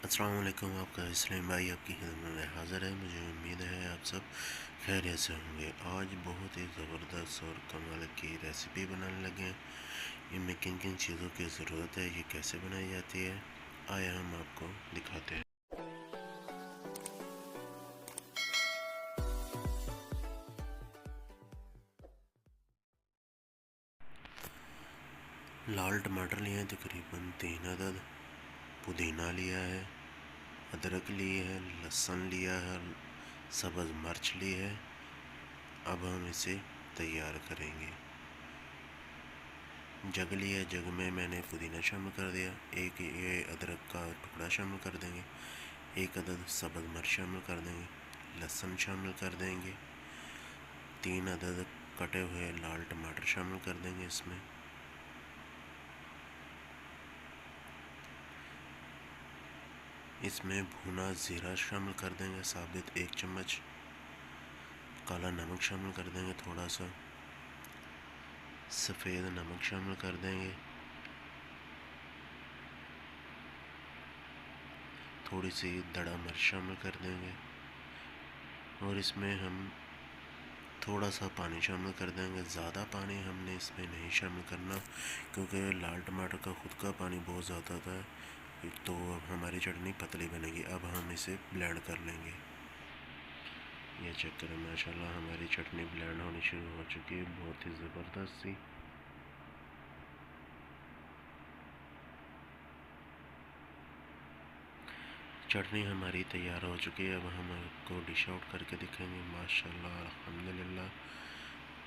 अस्सलाम वालेकुम। आपका इस्लाम भाई आपकी खिदमत में हाज़िर है। मुझे उम्मीद है आप सब खैरियत से होंगे। आज बहुत ही ज़बरदस्त और कमाल की रेसिपी बनाने लगे हैं। इनमें किन किन चीज़ों की ज़रूरत है, ये कैसे बनाई जाती है, आए हम आपको दिखाते हैं। लाल टमाटर लिए हैं तकरीबन 3 अदद, पुदीना लिया है, अदरक ली है, लहसुन लिया है, सब्ज़ मिर्च ली है। अब हम इसे तैयार करेंगे। जग लिया, जग में मैंने पुदीना शामिल कर दिया, एक ये अदरक का टुकड़ा शामिल कर देंगे, एक अदद सब्ज़ मिर्च शामिल कर देंगे, लहसुन शामिल कर देंगे, 3 अदद कटे हुए लाल टमाटर शामिल कर देंगे। इसमें भुना ज़ीरा शामिल कर देंगे साबित 1 चम्मच, काला नमक शामिल कर देंगे थोड़ा सा, सफ़ेद नमक शामिल कर देंगे, थोड़ी सी दड़ा मिर्च शामिल कर देंगे और इसमें हम थोड़ा सा पानी शामिल कर देंगे। ज़्यादा पानी हमने इसमें नहीं शामिल करना क्योंकि लाल टमाटर का खुद का पानी बहुत ज़्यादा था, तो अब हमारी चटनी पतली बनेगी। अब हम इसे ब्लेंड कर लेंगे। ये चेक करें, माशाल्लाह हमारी चटनी ब्लेंड होनी शुरू हो चुकी है, बहुत ही ज़बरदस्त सी। चटनी हमारी तैयार हो चुकी है। अब हम आपको डिश आउट करके दिखाएंगे। माशाल्लाह अल्हम्दुलिल्लाह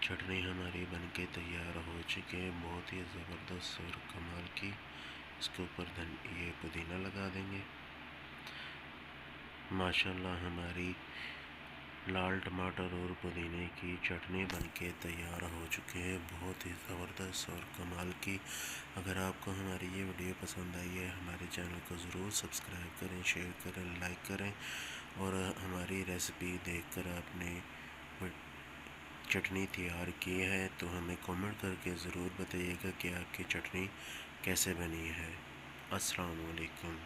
चटनी हमारी बनके तैयार हो चुकी है, बहुत ही ज़बरदस्त और कमाल की। इसके ऊपर ये पुदीना लगा देंगे। माशाल्लाह हमारी लाल टमाटर और पुदीने की चटनी बनके तैयार हो चुकी है, बहुत ही ज़बरदस्त और कमाल की। अगर आपको हमारी ये वीडियो पसंद आई है, हमारे चैनल को ज़रूर सब्सक्राइब करें, शेयर करें, लाइक करें और हमारी रेसिपी देखकर आपने चटनी तैयार की है तो हमें कमेंट करके ज़रूर बताइएगा कि आपकी चटनी कैसे बनी है। अस्सलाम वालेकुम।